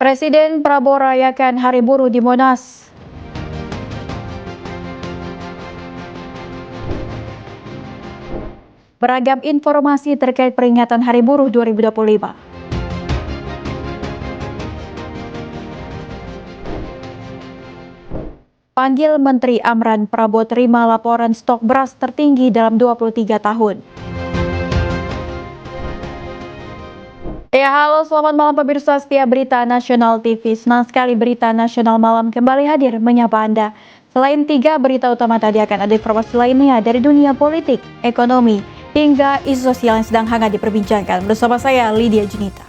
Presiden Prabowo rayakan Hari Buruh di Monas. Beragam informasi terkait peringatan Hari Buruh 2025. Panggil Menteri Amran, Prabowo terima laporan stok beras tertinggi dalam 23 tahun. Ya, halo, selamat malam pemirsa setia Berita Nasional TV. Senang sekali Berita Nasional Malam kembali hadir menyapa Anda. Selain 3 berita utama tadi, akan ada informasi lainnya dari dunia politik, ekonomi, hingga isu sosial yang sedang hangat diperbincangkan. Bersama saya, Lydia Junita.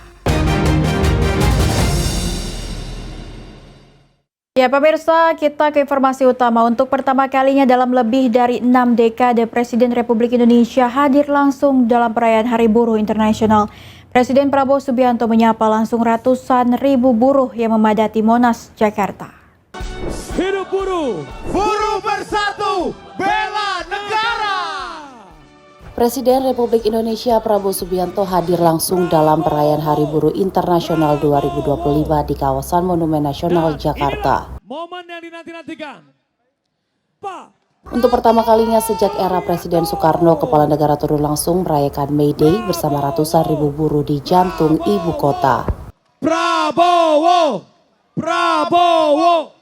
Ya pemirsa, kita ke informasi utama. Untuk pertama kalinya dalam lebih dari 6 dekade, Presiden Republik Indonesia hadir langsung dalam perayaan Hari Buruh Internasional. Presiden Prabowo Subianto menyapa langsung ratusan ribu buruh yang memadati Monas, Jakarta. Hidup buruh! Buruh bersatu, bela negara! Presiden Republik Indonesia Prabowo Subianto hadir langsung dalam perayaan Hari Buruh Internasional 2025 di kawasan Monumen Nasional Jakarta. Momen yang dinanti-nantikan. Pak. Untuk pertama kalinya sejak era Presiden Soekarno, Kepala Negara turun langsung merayakan May Day bersama ratusan ribu buruh di jantung ibu kota. Prabowo! Prabowo!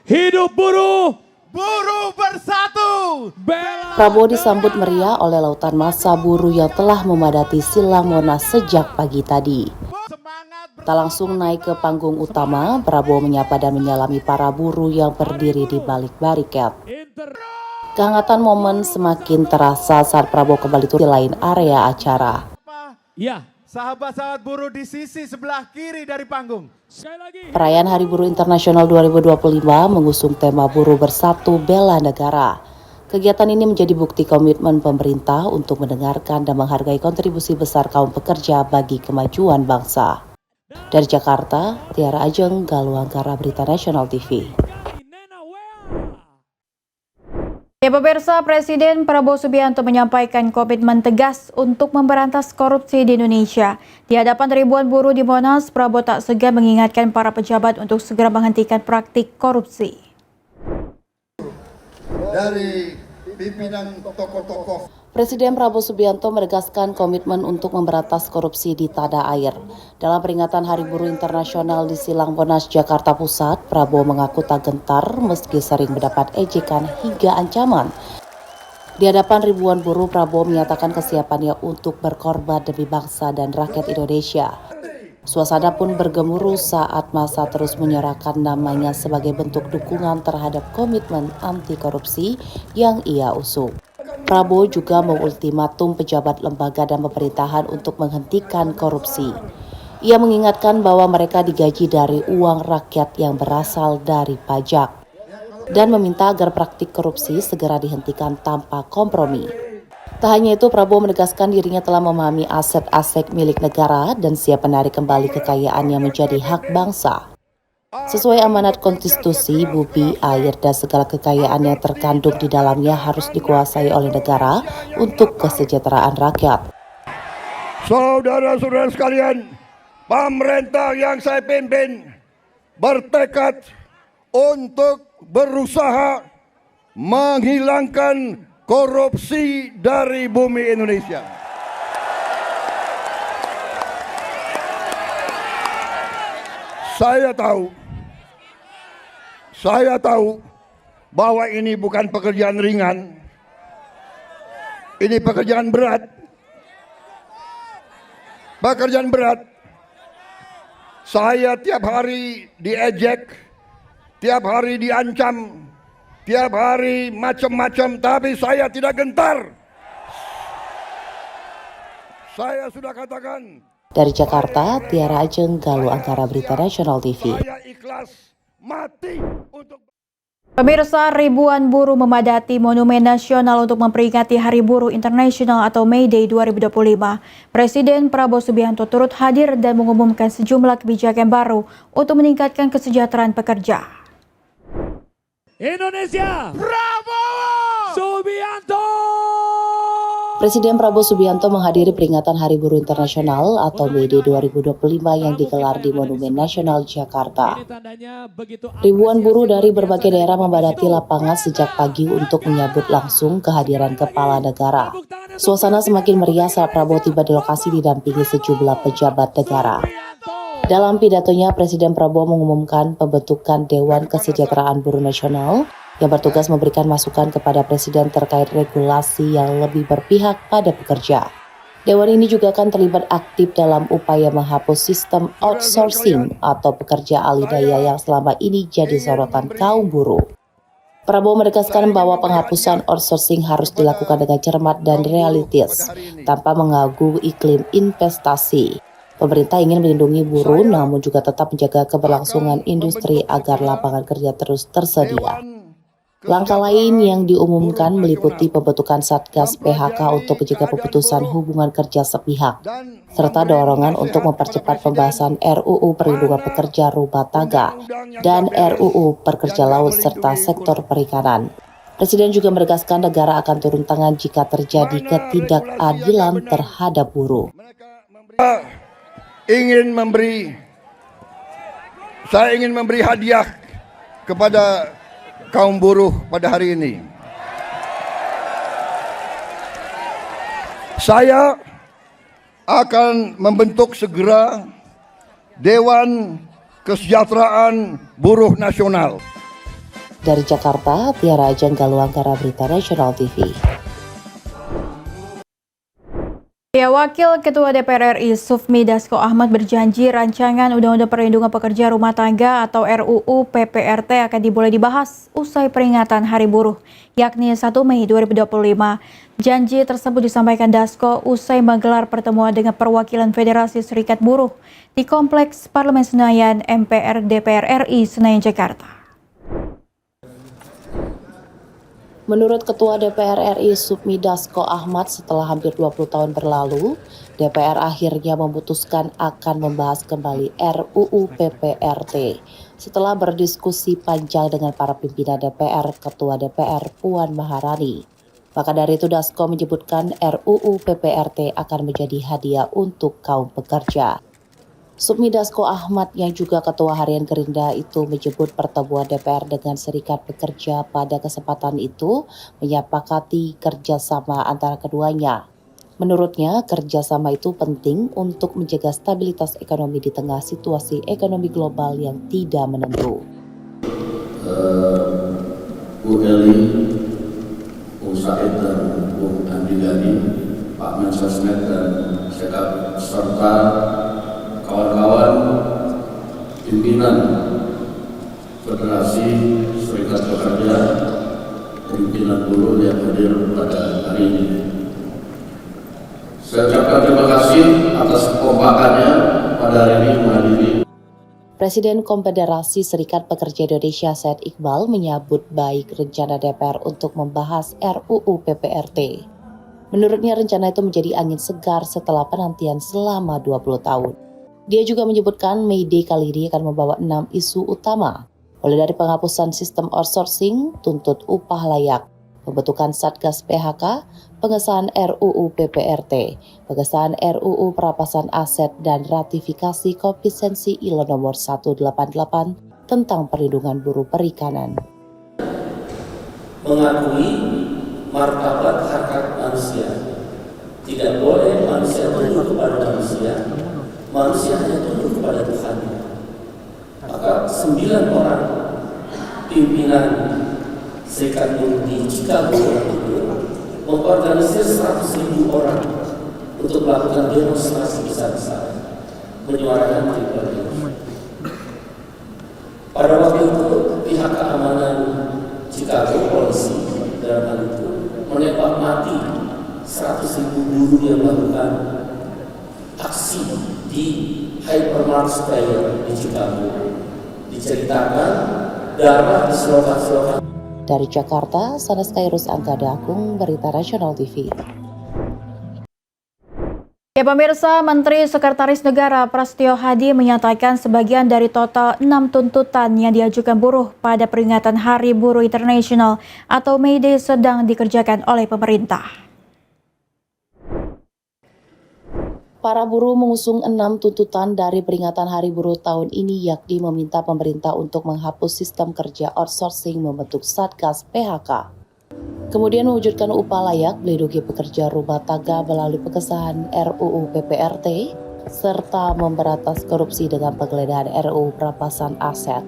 Hidup buruh! Buruh bersatu! Bela Prabowo disambut meriah oleh lautan massa buruh yang telah memadati silang Monas sejak pagi tadi. Tak langsung naik ke panggung utama, Prabowo menyapa dan menyalami para buruh yang berdiri di balik barikat. Kehangatan momen semakin terasa saat Prabowo kembali turun di lain area acara. Ya, Sahabat-sahabat buruh di sisi sebelah kiri dari panggung. sekali lagi. Perayaan Hari Buruh Internasional 2025 mengusung tema Buruh Bersatu Bela Negara. Kegiatan ini menjadi bukti komitmen pemerintah untuk mendengarkan dan menghargai kontribusi besar kaum pekerja bagi kemajuan bangsa. Dari Jakarta, Tiara Ajeng, Galuh Angkara, Berita Nasional TV. Ya pemirsa, Presiden Prabowo Subianto menyampaikan komitmen tegas untuk memberantas korupsi di Indonesia. Di hadapan ribuan buruh di Monas, Prabowo tak segan mengingatkan para pejabat untuk segera menghentikan praktik korupsi. Dari pimpinan tokoh-tokoh. Presiden Prabowo Subianto menegaskan komitmen untuk memberantas korupsi di tanah air. Dalam peringatan Hari Buruh Internasional di Silang Monas, Jakarta Pusat, Prabowo mengaku tak gentar meski sering mendapat ejekan hingga ancaman. Di hadapan ribuan buruh, Prabowo menyatakan kesiapannya untuk berkorban demi bangsa dan rakyat Indonesia. Suasana pun bergemuruh saat massa terus menyuarakan namanya sebagai bentuk dukungan terhadap komitmen anti korupsi yang ia usung. Prabowo juga mengultimatum pejabat lembaga dan pemerintahan untuk menghentikan korupsi. Ia mengingatkan bahwa mereka digaji dari uang rakyat yang berasal dari pajak dan meminta agar praktik korupsi segera dihentikan tanpa kompromi. Tak hanya itu, Prabowo menegaskan dirinya telah memahami aset-aset milik negara dan siap menarik kembali kekayaan yang menjadi hak bangsa. Sesuai amanat konstitusi, bumi, air, dan segala kekayaan yang terkandung di dalamnya harus dikuasai oleh negara untuk kesejahteraan rakyat. Saudara-saudara sekalian, pemerintah yang saya pimpin bertekad untuk berusaha menghilangkan korupsi dari bumi Indonesia. Saya tahu bahwa ini bukan pekerjaan ringan. Ini pekerjaan berat. Pekerjaan berat. Saya tiap hari diejek, tiap hari diancam, tiap hari macam-macam, tapi saya tidak gentar. Saya sudah katakan. Dari Jakarta, Tiara Ajeng, Galuh Angkara, Berita Nasional TV. Saya ikhlas mati untuk. Pemirsa, ribuan buruh memadati Monumen Nasional untuk memperingati Hari Buruh Internasional atau May Day 2025. Presiden Prabowo Subianto turut hadir dan mengumumkan sejumlah kebijakan baru untuk meningkatkan kesejahteraan pekerja. Indonesia! Prabowo! Subianto! Presiden Prabowo Subianto menghadiri peringatan Hari Buruh Internasional atau May Day 2025 yang digelar di Monumen Nasional Jakarta. Ini tandanya begitu Ribuan buruh dari berbagai daerah membadati lapangan sejak pagi untuk menyambut langsung kehadiran kepala negara. Suasana semakin meriah saat Prabowo tiba di lokasi didampingi sejumlah pejabat negara. Dalam pidatonya, Presiden Prabowo mengumumkan pembentukan Dewan Kesejahteraan Buruh Nasional yang bertugas memberikan masukan kepada Presiden terkait regulasi yang lebih berpihak pada pekerja. Dewan ini juga akan terlibat aktif dalam upaya menghapus sistem outsourcing atau pekerja alih daya yang selama ini jadi sorotan kaum buruh. Prabowo menegaskan bahwa penghapusan outsourcing harus dilakukan dengan cermat dan realistis, tanpa mengganggu iklim investasi. Pemerintah ingin melindungi buruh, namun juga tetap menjaga keberlangsungan industri agar lapangan kerja terus tersedia. Langkah lain yang diumumkan meliputi pembentukan Satgas PHK untuk mencegah pemutusan hubungan kerja sepihak, serta dorongan untuk mempercepat pembahasan RUU Perlindungan Pekerja Rumah Tangga dan RUU Pekerja Laut serta sektor perikanan. Presiden juga menegaskan negara akan turun tangan jika terjadi ketidakadilan terhadap buruh. Saya ingin memberi hadiah kepada kaum buruh pada hari ini. Saya akan membentuk segera Dewan Kesejahteraan Buruh Nasional. Dari Jakarta, Tiara Ajeng, Galuangkara, Berita Nasional TV. Ya, Wakil Ketua DPR RI Sufmi Dasko Ahmad berjanji rancangan Undang-Undang Perlindungan Pekerja Rumah Tangga atau RUU PPRT akan dimulai dibahas usai peringatan Hari Buruh, yakni 1 Mei 2025. Janji tersebut disampaikan Dasko usai menggelar pertemuan dengan perwakilan Federasi Serikat Buruh di Kompleks Parlemen Senayan MPR DPR RI Senayan, Jakarta. Menurut Ketua DPR RI Sufmi Dasko Ahmad, setelah hampir 20 tahun berlalu, DPR akhirnya memutuskan akan membahas kembali RUU PPRT. Setelah berdiskusi panjang dengan para pimpinan DPR, Ketua DPR Puan Maharani. Maka dari itu Dasko menyebutkan RUU PPRT akan menjadi hadiah untuk kaum pekerja. Sufmi Dasko Ahmad yang juga Ketua Harian Gerindra itu menyebut pertemuan DPR dengan Serikat Pekerja pada kesempatan itu menyepakati kerjasama antara keduanya. Menurutnya, kerjasama itu penting untuk menjaga stabilitas ekonomi di tengah situasi ekonomi global yang tidak menentu. Bu Eli, Bu Said dan Bu Andi Gani, Pak Mensesnek dan serta kawan-kawan pimpinan Federasi Serikat Pekerja, pimpinan buruh yang hadir pada hari ini. Saya ucapkan terima kasih atas kekompakannya pada hari ini menghadiri. Presiden Konfederasi Serikat Pekerja Indonesia Said Iqbal menyambut baik rencana DPR untuk membahas RUU PPRT. Menurutnya rencana itu menjadi angin segar setelah penantian selama 20 tahun. Dia juga menyebutkan May Day kali ini akan membawa 6 isu utama, mulai dari penghapusan sistem outsourcing, tuntut upah layak, pembentukan Satgas PHK, pengesahan RUU PPRT, pengesahan RUU perampasan aset, dan ratifikasi Konvensi ILO nomor 188 tentang perlindungan buruh perikanan. Mengakui martabat hak manusia. Tidak boleh manusia tunduk kepada manusia hanya tunduk kepada Tuhan. Maka 9 orang pimpinan Serikat Buruh di Chicago itu mengorganisir 100.000 orang untuk melakukan demonstrasi besar-besaran menyuarakan pribadi. Pada waktu itu pihak keamanan Chicago, polisi dalam hal itu menembak mati 100.000 buruh yang melakukan aksi di Hypermart Square di Chicago. Diceritakan darah di selokan-selokan. Dari Jakarta, Sanas Kairus Angkada Agung, Berita Nasional TV. Ya pemirsa, Menteri Sekretaris Negara Prasetyo Hadi menyatakan sebagian dari total 6 tuntutan yang diajukan buruh pada peringatan Hari Buruh Internasional atau May Day sedang dikerjakan oleh pemerintah. Para buruh mengusung 6 tuntutan dari peringatan Hari Buruh tahun ini, yakni meminta pemerintah untuk menghapus sistem kerja outsourcing, membentuk Satgas PHK. Kemudian mewujudkan upah layak melindungi pekerja rumah tangga melalui pengesahan RUU PPRT, serta memberantas korupsi dengan penggeledahan RUU perampasan aset.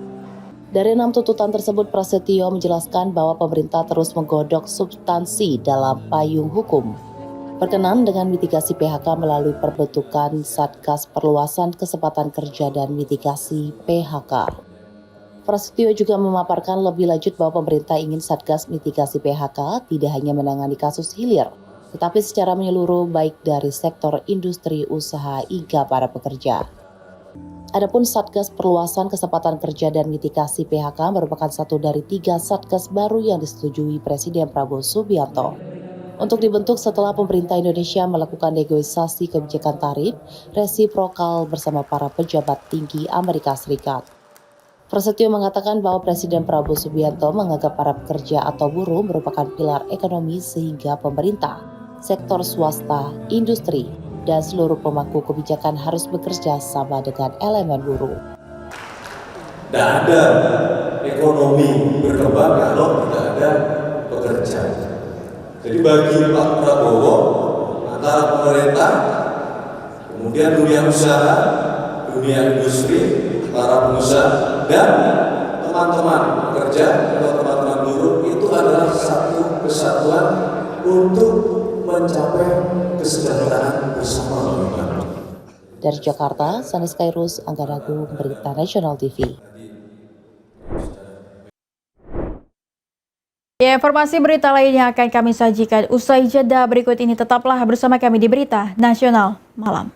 Dari 6 tuntutan tersebut, Prasetyo menjelaskan bahwa pemerintah terus menggodok substansi dalam payung hukum berkenan dengan mitigasi PHK melalui pembentukan Satgas Perluasan Kesempatan Kerja dan Mitigasi PHK. Prasetyo juga memaparkan lebih lanjut bahwa pemerintah ingin Satgas Mitigasi PHK tidak hanya menangani kasus hilir, tetapi secara menyeluruh baik dari sektor industri, usaha, hingga para pekerja. Adapun Satgas Perluasan Kesempatan Kerja dan Mitigasi PHK merupakan satu dari 3 Satgas baru yang disetujui Presiden Prabowo Subianto untuk dibentuk setelah pemerintah Indonesia melakukan negosiasi kebijakan tarif resiprokal bersama para pejabat tinggi Amerika Serikat. Prasetyo mengatakan bahwa Presiden Prabowo Subianto menganggap para pekerja atau buruh merupakan pilar ekonomi sehingga pemerintah, sektor swasta, industri, dan seluruh pemangku kebijakan harus bekerja sama dengan elemen buruh. Tidak ada ekonomi berkembang kalau tidak ada pekerja. Jadi bagi Pak Prabowo, antara pemerintah, kemudian dunia usaha, dunia industri, para pengusaha, dan teman-teman pekerja atau teman-teman buruh itu adalah satu kesatuan untuk mencapai kesejahteraan bersama. Dari Jakarta, Sanis Kairus, Anggara Agung, Berita Nasional TV. Ya, informasi berita lainnya akan kami sajikan usai jeda berikut ini. Tetaplah bersama kami di Berita Nasional Malam.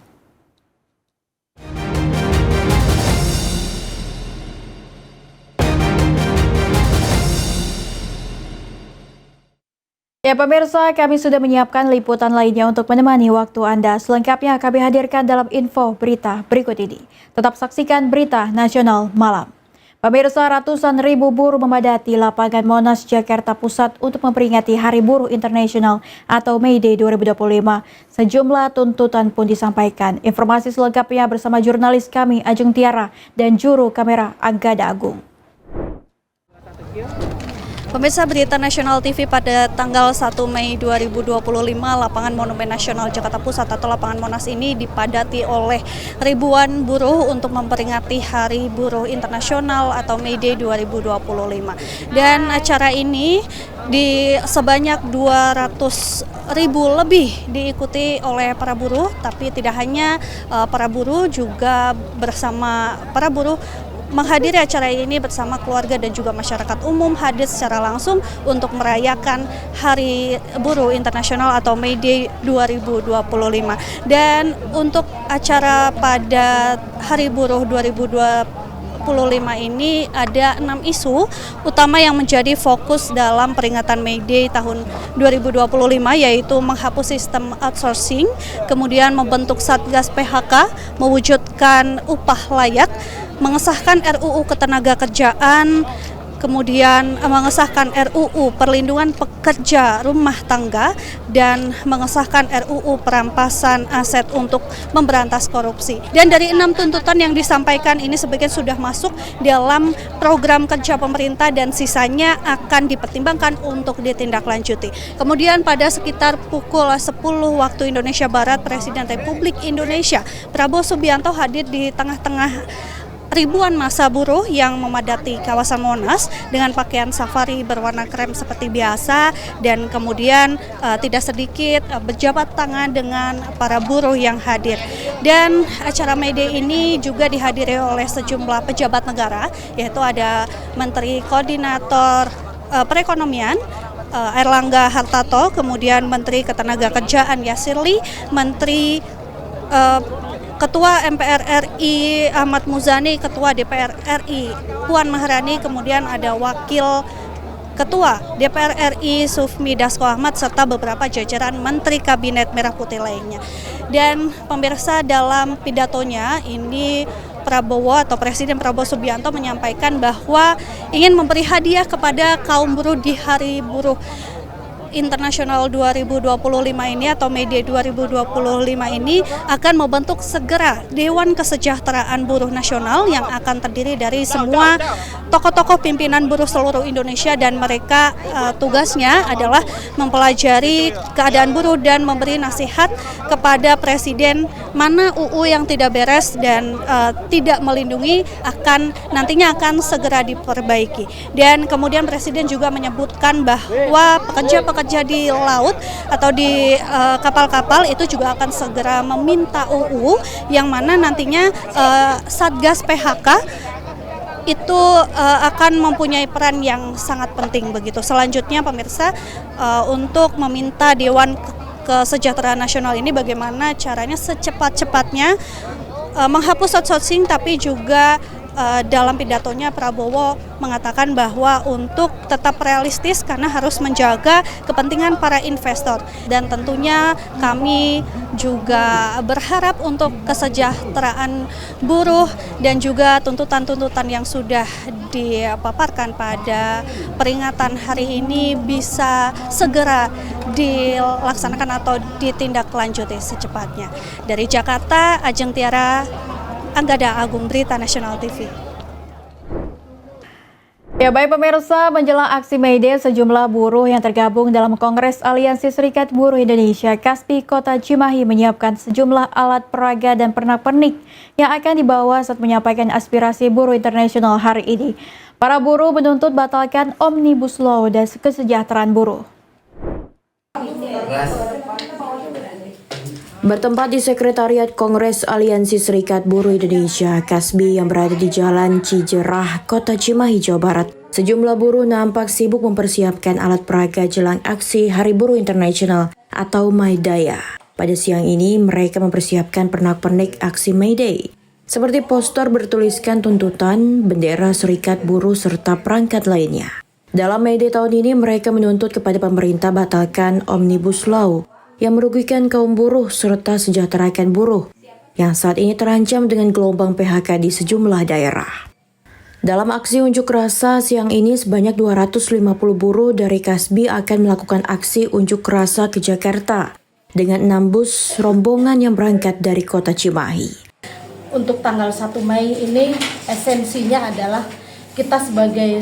Ya pemirsa, kami sudah menyiapkan liputan lainnya untuk menemani waktu Anda. Selengkapnya kami hadirkan dalam info berita berikut ini. Tetap saksikan Berita Nasional Malam. Pemirsa, ratusan ribu buruh memadati lapangan Monas, Jakarta Pusat untuk memperingati Hari Buruh Internasional atau May Day 2025. Sejumlah tuntutan pun disampaikan. Informasi selengkapnya bersama jurnalis kami Ajeng Tiara dan juru kamera Anggada Agung. Pemirsa, Berita Nasional TV pada tanggal 1 Mei 2025, lapangan Monumen Nasional Jakarta Pusat atau lapangan Monas ini dipadati oleh ribuan buruh untuk memperingati Hari Buruh Internasional atau May Day 2025. Dan acara ini di sebanyak 200.000 lebih diikuti oleh para buruh, tapi tidak hanya para buruh, juga bersama para buruh menghadiri acara ini bersama keluarga dan juga masyarakat umum hadir secara langsung untuk merayakan Hari Buruh Internasional atau May Day 2025. Dan untuk acara pada Hari Buruh 2025 ini ada 6 isu utama yang menjadi fokus dalam peringatan May Day tahun 2025, yaitu menghapus sistem outsourcing, kemudian membentuk Satgas PHK, mewujudkan upah layak, mengesahkan RUU Ketenagakerjaan, kemudian mengesahkan RUU Perlindungan Pekerja Rumah Tangga, dan mengesahkan RUU Perampasan Aset untuk memberantas korupsi. Dan dari 6 tuntutan yang disampaikan ini sebagian sudah masuk dalam program kerja pemerintah dan sisanya akan dipertimbangkan untuk ditindaklanjuti. Kemudian pada sekitar pukul 10 waktu Indonesia Barat, Presiden Republik Indonesia Prabowo Subianto hadir di tengah-tengah ribuan massa buruh yang memadati kawasan Monas dengan pakaian safari berwarna krem seperti biasa, dan kemudian tidak sedikit berjabat tangan dengan para buruh yang hadir. Dan acara May Day ini juga dihadiri oleh sejumlah pejabat negara, yaitu ada Menteri Koordinator Perekonomian Airlangga Hartarto, kemudian Menteri Ketenagakerjaan Yasirli, Menteri Ketua MPR RI Ahmad Muzani, Ketua DPR RI Puan Maharani, kemudian ada Wakil Ketua DPR RI Sufmi Dasko Ahmad, serta beberapa jajaran Menteri Kabinet Merah Putih lainnya. Dan pemirsa, dalam pidatonya ini Prabowo atau Presiden Prabowo Subianto menyampaikan bahwa ingin memberi hadiah kepada kaum buruh di Hari Buruh Internasional 2025 ini atau May Day 2025 ini akan membentuk segera Dewan Kesejahteraan Buruh Nasional yang akan terdiri dari semua tokoh-tokoh pimpinan buruh seluruh Indonesia, dan mereka tugasnya adalah mempelajari keadaan buruh dan memberi nasihat kepada Presiden mana UU yang tidak beres dan tidak melindungi nantinya akan segera diperbaiki. Dan kemudian Presiden juga menyebutkan bahwa pekerja-pekerja di laut atau di kapal-kapal itu juga akan segera meminta UU yang mana nantinya Satgas PHK itu akan mempunyai peran yang sangat penting begitu. Selanjutnya pemirsa, untuk meminta Dewan Kesejahteraan Nasional ini bagaimana caranya secepat-cepatnya menghapus outsourcing, tapi juga dalam pidatonya Prabowo mengatakan bahwa untuk tetap realistis karena harus menjaga kepentingan para investor, dan tentunya kami juga berharap untuk kesejahteraan buruh dan juga tuntutan-tuntutan yang sudah dipaparkan pada peringatan hari ini bisa segera dilaksanakan atau ditindaklanjuti secepatnya. Dari Jakarta, Ajeng Tiara, Anggada Agung, Berita Nasional TV. Ya, baik pemirsa, menjelang aksi May Day, sejumlah buruh yang tergabung dalam Kongres Aliansi Serikat Buruh Indonesia KASBI Kota Cimahi menyiapkan sejumlah alat peraga dan pernak-pernik yang akan dibawa saat menyampaikan aspirasi buruh internasional hari ini. Para buruh menuntut batalkan Omnibus Law dan kesejahteraan buruh. Bertempat di Sekretariat Kongres Aliansi Serikat Buruh Indonesia KASBI yang berada di Jalan Cijerah, Kota Cimahi, Jawa Barat, sejumlah buruh nampak sibuk mempersiapkan alat peraga jelang aksi Hari Buruh Internasional atau May Day. Pada siang ini, mereka mempersiapkan pernak-pernik aksi May Day, seperti poster bertuliskan tuntutan, bendera serikat buruh, serta perangkat lainnya. Dalam May Day tahun ini, mereka menuntut kepada pemerintah batalkan Omnibus Law yang merugikan kaum buruh serta sejahterakan buruh yang saat ini terancam dengan gelombang PHK di sejumlah daerah. Dalam aksi unjuk rasa siang ini, sebanyak 250 buruh dari KASBI akan melakukan aksi unjuk rasa ke Jakarta dengan 6 bus rombongan yang berangkat dari Kota Cimahi. Untuk tanggal 1 Mei ini esensinya adalah kita sebagai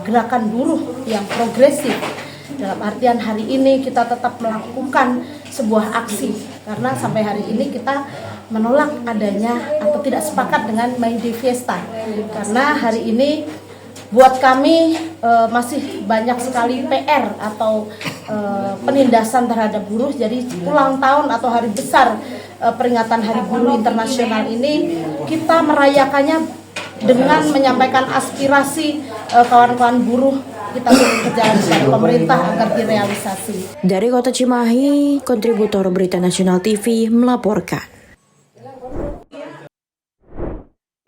gerakan buruh yang progresif. Dalam artian hari ini kita tetap melakukan sebuah aksi karena sampai hari ini kita menolak adanya atau tidak sepakat dengan May Day Fiesta, karena hari ini buat kami masih banyak sekali PR atau penindasan terhadap buruh. Jadi ulang tahun atau hari besar peringatan Hari Buruh Internasional ini kita merayakannya dengan menyampaikan aspirasi kawan-kawan buruh kita berjalan kepada pemerintah agar direalisasi. Dari Kota Cimahi, kontributor Berita Nasional TV melaporkan.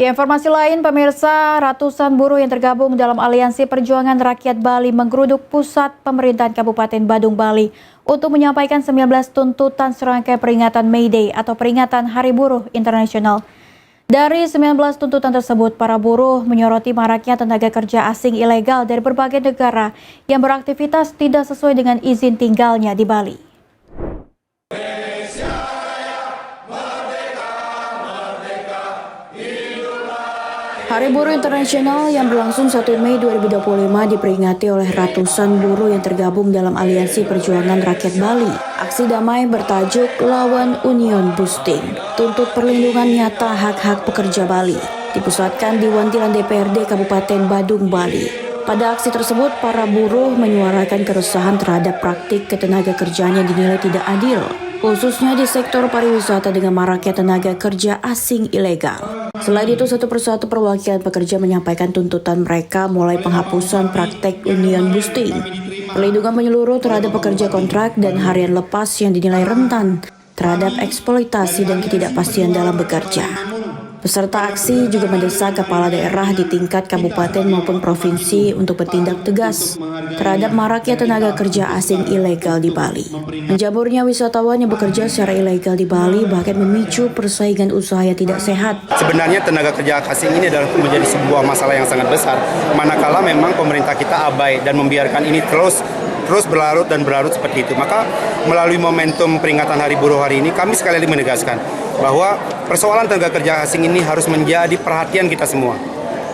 Di informasi lain, pemirsa, ratusan buruh yang tergabung dalam Aliansi Perjuangan Rakyat Bali menggeruduk pusat pemerintahan Kabupaten Badung, Bali untuk menyampaikan 19 tuntutan serangkai peringatan May Day atau peringatan Hari Buruh Internasional. Dari 19 tuntutan tersebut, para buruh menyoroti maraknya tenaga kerja asing ilegal dari berbagai negara yang beraktivitas tidak sesuai dengan izin tinggalnya di Bali. Hari Buruh Internasional yang berlangsung 1 Mei 2025 diperingati oleh ratusan buruh yang tergabung dalam Aliansi Perjuangan Rakyat Bali. Aksi damai bertajuk Lawan Union Busting, tuntut perlindungan nyata hak-hak pekerja Bali, dipusatkan di Wantilan DPRD Kabupaten Badung, Bali. Pada aksi tersebut, para buruh menyuarakan keresahan terhadap praktik ketenaga kerjaan yang dinilai tidak adil, khususnya di sektor pariwisata dengan maraknya tenaga kerja asing ilegal. Selain itu, satu persatu perwakilan pekerja menyampaikan tuntutan mereka, mulai penghapusan praktek union busting, perlindungan menyeluruh terhadap pekerja kontrak, dan harian lepas yang dinilai rentan terhadap eksploitasi dan ketidakpastian dalam bekerja. Peserta aksi juga mendesak kepala daerah di tingkat kabupaten maupun provinsi untuk bertindak tegas terhadap maraknya tenaga kerja asing ilegal di Bali. Menjamurnya wisatawan yang bekerja secara ilegal di Bali bahkan memicu persaingan usaha yang tidak sehat. Sebenarnya tenaga kerja asing ini adalah menjadi sebuah masalah yang sangat besar, manakala memang pemerintah kita abai dan membiarkan ini terus terus berlarut dan berlarut seperti itu. Maka melalui momentum peringatan Hari Buruh hari ini, kami sekali lagi menegaskan bahwa persoalan tenaga kerja asing ini harus menjadi perhatian kita semua.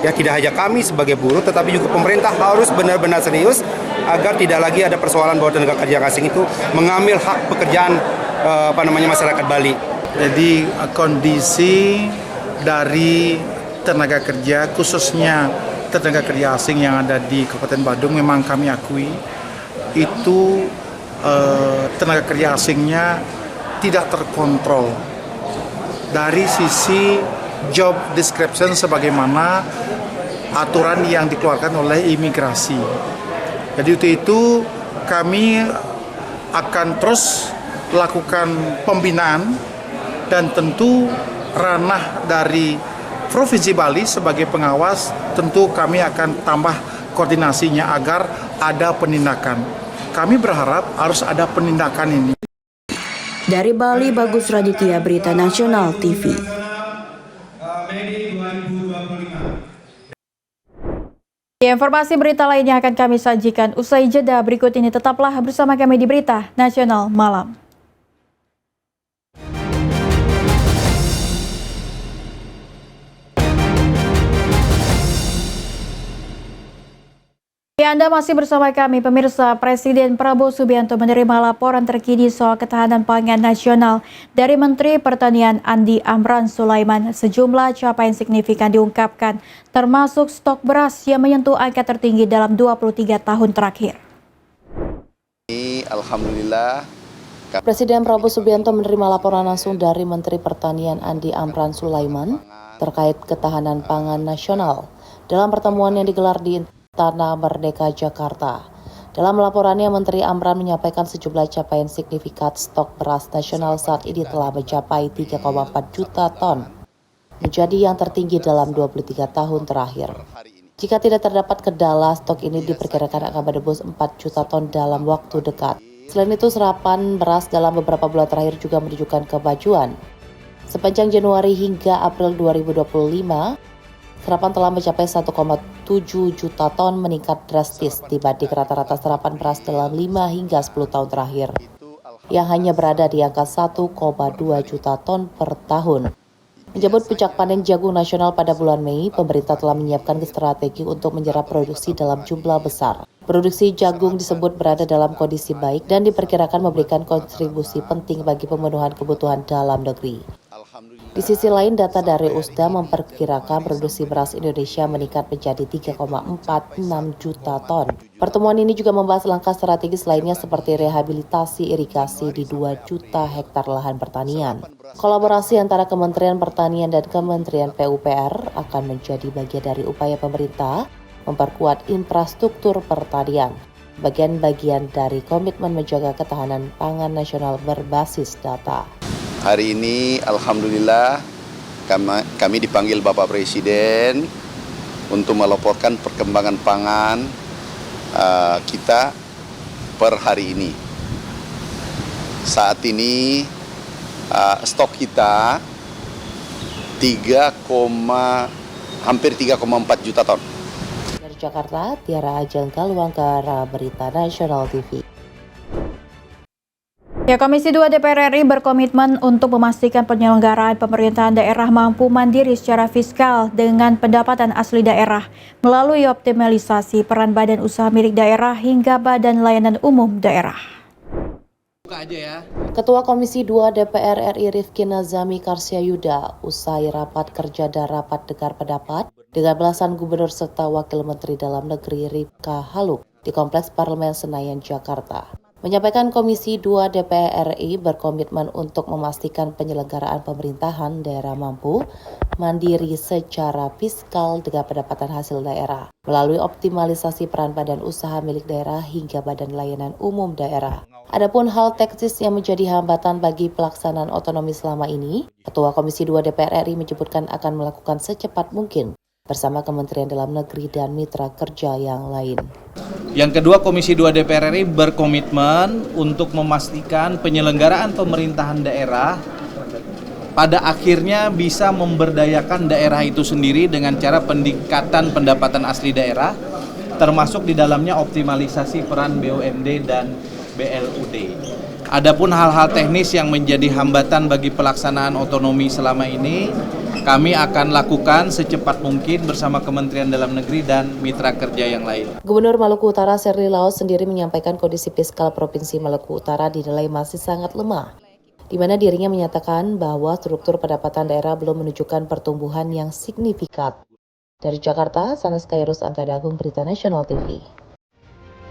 Ya, tidak hanya kami sebagai buruh, tetapi juga pemerintah harus benar-benar serius agar tidak lagi ada persoalan bahwa tenaga kerja asing itu mengambil hak pekerjaan masyarakat Bali. Jadi kondisi dari tenaga kerja, khususnya tenaga kerja asing yang ada di Kabupaten Badung, memang kami akui itu tenaga kerja asingnya tidak terkontrol dari sisi job description sebagaimana aturan yang dikeluarkan oleh imigrasi. Jadi untuk itu kami akan terus lakukan pembinaan dan tentu ranah dari Provinsi Bali sebagai pengawas tentu kami akan tambah koordinasinya agar ada penindakan. Kami berharap harus ada penindakan ini. Dari Bali, Bagus Raditya, Berita Nasional TV. Informasi berita lainnya akan kami sajikan usai jeda berikut ini. Tetaplah bersama kami di Berita Nasional Malam. Anda masih bersama kami, pemirsa. Presiden Prabowo Subianto menerima laporan terkini soal ketahanan pangan nasional dari Menteri Pertanian Andi Amran Sulaiman. Sejumlah capaian signifikan diungkapkan, termasuk stok beras yang menyentuh angka tertinggi dalam 23 tahun terakhir. Alhamdulillah. Presiden Prabowo Subianto menerima laporan langsung dari Menteri Pertanian Andi Amran Sulaiman terkait ketahanan pangan nasional dalam pertemuan yang digelar di Istana Merdeka Jakarta. Dalam laporannya, Menteri Amran menyampaikan sejumlah capaian signifikan stok beras nasional saat ini telah mencapai 3,4 juta ton, menjadi yang tertinggi dalam 23 tahun terakhir. Jika tidak terdapat kendala, stok ini diperkirakan akan menembus 4 juta ton dalam waktu dekat. Selain itu, serapan beras dalam beberapa bulan terakhir juga menunjukkan kemajuan. Sepanjang Januari hingga April 2025, serapan telah mencapai 1,7 juta ton, meningkat drastis dibanding rata-rata serapan beras dalam 5 hingga 10 tahun terakhir, yang hanya berada di angka 1,2 juta ton per tahun. Menyambut puncak panen jagung nasional pada bulan Mei, pemerintah telah menyiapkan strategi untuk menyerap produksi dalam jumlah besar. Produksi jagung disebut berada dalam kondisi baik dan diperkirakan memberikan kontribusi penting bagi pemenuhan kebutuhan dalam negeri. Di sisi lain, data dari USDA memperkirakan produksi beras Indonesia meningkat menjadi 3,46 juta ton. Pertemuan ini juga membahas langkah strategis lainnya seperti rehabilitasi irigasi di 2 juta hektar lahan pertanian. Kolaborasi antara Kementerian Pertanian dan Kementerian PUPR akan menjadi bagian dari upaya pemerintah memperkuat infrastruktur pertanian, bagian-bagian dari komitmen menjaga ketahanan pangan nasional berbasis data. Hari ini Alhamdulillah kami dipanggil Bapak Presiden untuk melaporkan perkembangan pangan kita per hari ini. Saat ini stok kita hampir 3,4 juta ton. Dari Jakarta, Tiara Ajeng Kalwangkara, Berita Nasional TV. Ya, Komisi 2 DPR RI berkomitmen untuk memastikan penyelenggaraan pemerintahan daerah mampu mandiri secara fiskal dengan pendapatan asli daerah melalui optimalisasi peran badan usaha milik daerah hingga badan layanan umum daerah. Ketua Komisi 2 DPR RI Rifki Nazami Karsyayuda usai rapat kerja dan rapat dengar pendapat dengan belasan gubernur serta wakil menteri dalam negeri Ripka Haluk di Kompleks Parlemen Senayan, Jakarta. Menyampaikan Komisi 2 DPR RI berkomitmen untuk memastikan penyelenggaraan pemerintahan daerah mampu mandiri secara fiskal dengan pendapatan hasil daerah melalui optimalisasi peran badan usaha milik daerah hingga badan layanan umum daerah. Adapun hal teknis yang menjadi hambatan bagi pelaksanaan otonomi selama ini, Ketua Komisi 2 DPR RI menyebutkan akan melakukan secepat mungkin bersama Kementerian Dalam Negeri dan mitra kerja yang lain. Yang kedua, Komisi 2 DPR RI berkomitmen untuk memastikan penyelenggaraan pemerintahan daerah pada akhirnya bisa memberdayakan daerah itu sendiri dengan cara peningkatan pendapatan asli daerah termasuk di dalamnya optimalisasi peran BUMD dan BLUD. Adapun hal-hal teknis yang menjadi hambatan bagi pelaksanaan otonomi selama ini, kami akan lakukan secepat mungkin bersama Kementerian Dalam Negeri dan mitra kerja yang lain. Gubernur Maluku Utara Sherly Laos sendiri menyampaikan kondisi fiskal Provinsi Maluku Utara dinilai masih sangat lemah, di mana dirinya menyatakan bahwa struktur pendapatan daerah belum menunjukkan pertumbuhan yang signifikan. Dari Jakarta, Sanes Kairus Antadagung, Berita Nasional TV.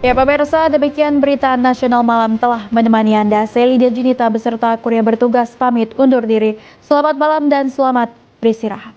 Ya pemirsa, demikian Berita Nasional Malam telah menemani Anda. Saya Lydia Junita beserta kru yang bertugas pamit undur diri. Selamat malam dan selamat beristirahat.